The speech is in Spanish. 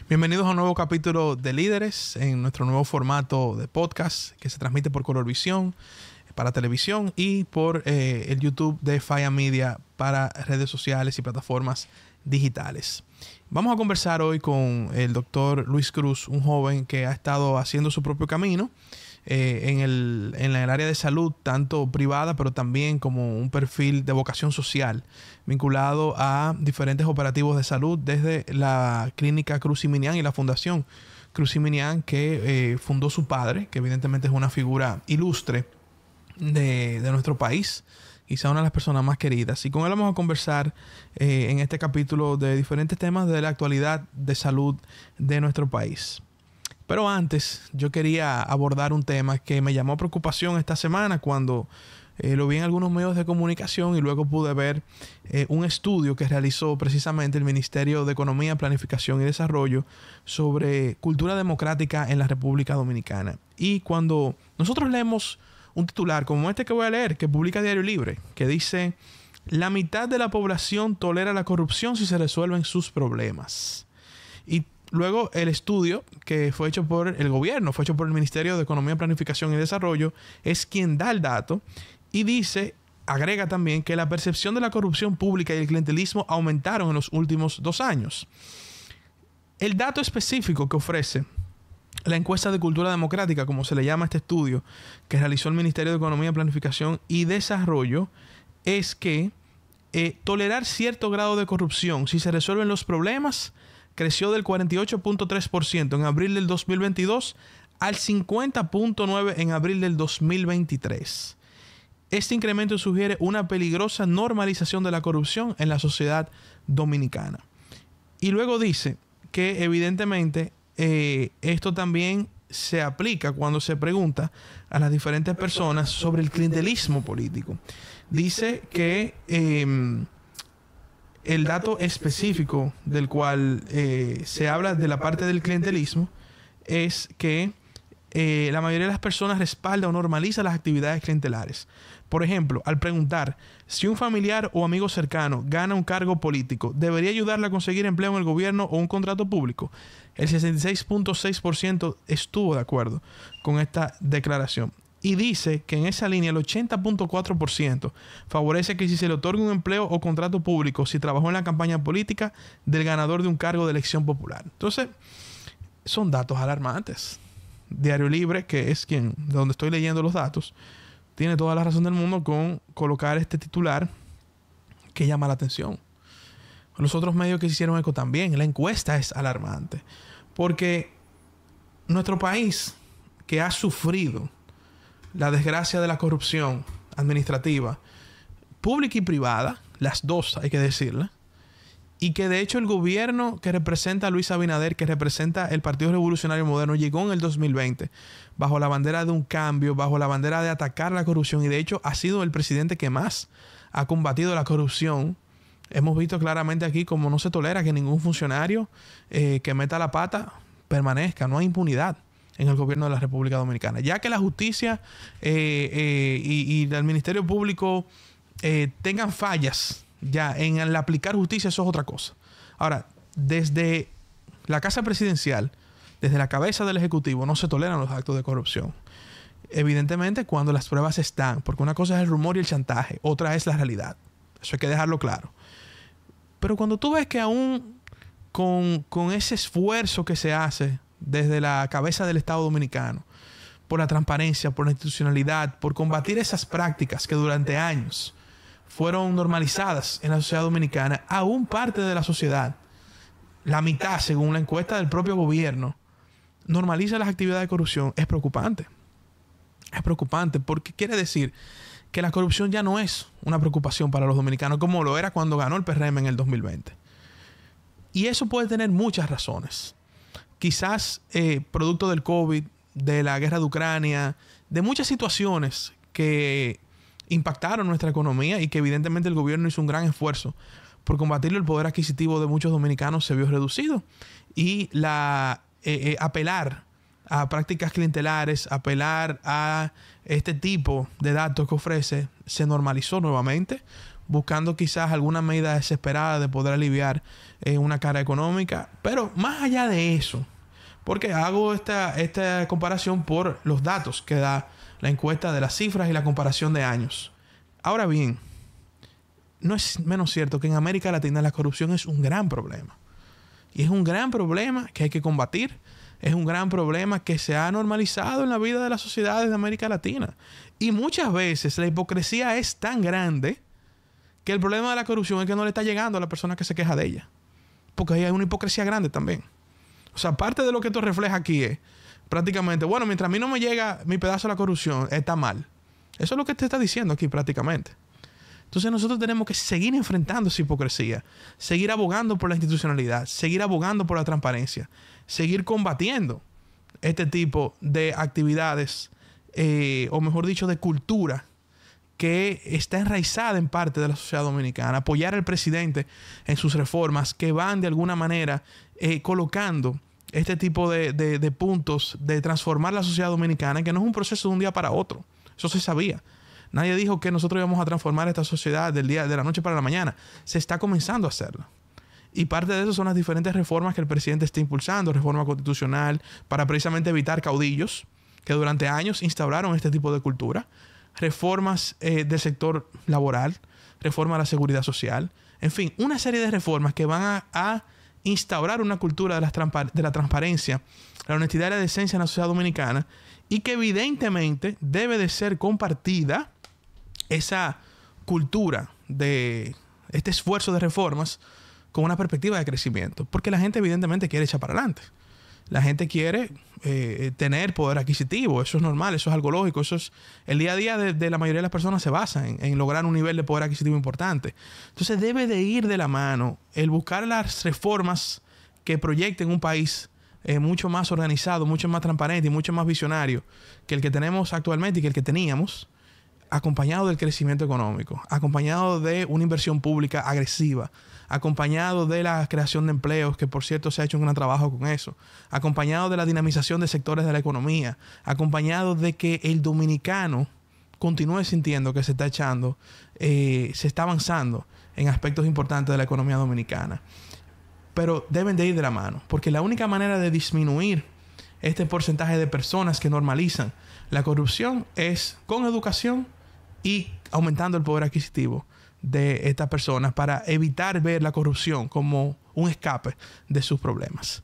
Bienvenidos a un nuevo capítulo de Líderes en nuestro nuevo formato de podcast que se transmite por Colorvisión para televisión y por el YouTube de Faya Media para redes sociales y plataformas digitales. Vamos a conversar hoy con el doctor Luis Cruz, un joven que ha estado haciendo su propio camino en el área de salud, tanto privada, pero también como un perfil de vocación social, vinculado a diferentes operativos de salud desde la clínica Cruz y Minian y la fundación Cruz y Minian que fundó su padre, que evidentemente es una figura ilustre de nuestro país, quizá una de las personas más queridas. Y con él vamos a conversar en este capítulo de diferentes temas de la actualidad de salud de nuestro país. Pero antes, yo quería abordar un tema que me llamó preocupación esta semana cuando lo vi en algunos medios de comunicación y luego pude ver un estudio que realizó precisamente el Ministerio de Economía, Planificación y Desarrollo sobre cultura democrática en la República Dominicana. Y cuando nosotros leemos un titular como este que voy a leer, que publica Diario Libre, que dice: la mitad de la población tolera la corrupción si se resuelven sus problemas. Y luego el estudio que fue hecho por el gobierno, fue hecho por el Ministerio de Economía, Planificación y Desarrollo, es quien da el dato y dice, agrega también que la percepción de la corrupción pública y el clientelismo aumentaron en los últimos 2 años. El dato específico que ofrece la encuesta de cultura democrática, como se le llama a este estudio que realizó el Ministerio de Economía, Planificación y Desarrollo, es que tolerar cierto grado de corrupción si se resuelven los problemas creció del 48.3% en abril del 2022 al 50.9% en abril del 2023. Este incremento sugiere una peligrosa normalización de la corrupción en la sociedad dominicana. Y luego dice que evidentemente esto también se aplica cuando se pregunta a las diferentes personas sobre el clientelismo político. Dice que el dato específico del cual se habla de la parte del clientelismo es que la mayoría de las personas respalda o normaliza las actividades clientelares. Por ejemplo, al preguntar si un familiar o amigo cercano gana un cargo político, ¿debería ayudarle a conseguir empleo en el gobierno o un contrato público? El 66.6% estuvo de acuerdo con esta declaración. Y dice que en esa línea el 80.4% favorece que si se le otorga un empleo o contrato público si trabajó en la campaña política del ganador de un cargo de elección popular. Entonces, son datos alarmantes. Diario Libre, que es de donde estoy leyendo los datos, tiene toda la razón del mundo con colocar este titular que llama la atención. Los otros medios que se hicieron eco también. La encuesta es alarmante. Porque nuestro país, que ha sufrido la desgracia de la corrupción administrativa, pública y privada, las dos hay que decirla, y que de hecho el gobierno que representa a Luis Abinader, que representa el Partido Revolucionario Moderno, llegó en el 2020 bajo la bandera de un cambio, bajo la bandera de atacar la corrupción, y de hecho ha sido el presidente que más ha combatido la corrupción. Hemos visto claramente aquí cómo no se tolera que ningún funcionario que meta la pata permanezca. No hay impunidad en el gobierno de la República Dominicana. Ya que la justicia y el Ministerio Público tengan fallas ya en el aplicar justicia, eso es otra cosa. Ahora, desde la Casa Presidencial, desde la cabeza del Ejecutivo, no se toleran los actos de corrupción. Evidentemente, cuando las pruebas están, porque una cosa es el rumor y el chantaje, otra es la realidad. Eso hay que dejarlo claro. Pero cuando tú ves que aún con ese esfuerzo que se hace desde la cabeza del Estado Dominicano, por la transparencia, por la institucionalidad, por combatir esas prácticas que durante años fueron normalizadas en la sociedad dominicana, aún parte de la sociedad, la mitad según la encuesta del propio gobierno, normaliza las actividades de corrupción, es preocupante. Es preocupante porque quiere decir que la corrupción ya no es una preocupación para los dominicanos como lo era cuando ganó el PRM en el 2020. Y eso puede tener muchas razones. Quizás producto del COVID, de la guerra de Ucrania, de muchas situaciones que impactaron nuestra economía y que evidentemente el gobierno hizo un gran esfuerzo por combatirlo. El poder adquisitivo de muchos dominicanos se vio reducido y apelar a prácticas clientelares, apelar a este tipo de datos que ofrece, se normalizó nuevamente buscando quizás alguna medida desesperada de poder aliviar una carga económica. Pero más allá de eso, porque hago esta comparación por los datos que da la encuesta de las cifras y la comparación de años. Ahora bien, no es menos cierto que en América Latina la corrupción es un gran problema. Y es un gran problema que hay que combatir. Es un gran problema que se ha normalizado en la vida de las sociedades de América Latina. Y muchas veces la hipocresía es tan grande que el problema de la corrupción es que no le está llegando a la persona que se queja de ella. Porque ahí hay una hipocresía grande también. O sea, parte de lo que esto refleja aquí es prácticamente, bueno, mientras a mí no me llega mi pedazo de la corrupción, está mal. Eso es lo que te está diciendo aquí prácticamente. Entonces nosotros tenemos que seguir enfrentando esa hipocresía, seguir abogando por la institucionalidad, seguir abogando por la transparencia, seguir combatiendo este tipo de actividades, o mejor dicho, de cultura que está enraizada en parte de la sociedad dominicana. Apoyar al presidente en sus reformas que van de alguna manera colocando este tipo de puntos de transformar la sociedad dominicana, que no es un proceso de un día para otro. Eso se sabía. Nadie dijo que nosotros íbamos a transformar esta sociedad de la noche para la mañana. Se está comenzando a hacerlo. Y parte de eso son las diferentes reformas que el presidente está impulsando. Reforma constitucional para precisamente evitar caudillos que durante años instauraron este tipo de cultura. Reformas del sector laboral. Reforma de la seguridad social. En fin, una serie de reformas que van a instaurar una cultura de la transparencia, la honestidad y la decencia en la sociedad dominicana, y que evidentemente debe de ser compartida esa cultura de este esfuerzo de reformas con una perspectiva de crecimiento. Porque la gente evidentemente quiere echar para adelante. La gente quiere tener poder adquisitivo. Eso es normal, eso es algo lógico. Eso es el día a día de la mayoría de las personas se basa en lograr un nivel de poder adquisitivo importante. Entonces debe de ir de la mano el buscar las reformas que proyecten un país mucho más organizado, mucho más transparente y mucho más visionario que el que tenemos actualmente y que el que teníamos, acompañado del crecimiento económico, acompañado de una inversión pública agresiva, acompañado de la creación de empleos, que por cierto se ha hecho un gran trabajo con eso, acompañado de la dinamización de sectores de la economía, acompañado de que el dominicano continúe sintiendo que se está echando, se está avanzando en aspectos importantes de la economía dominicana. Pero deben de ir de la mano, porque la única manera de disminuir este porcentaje de personas que normalizan la corrupción es con educación y aumentando el poder adquisitivo de estas personas para evitar ver la corrupción como un escape de sus problemas.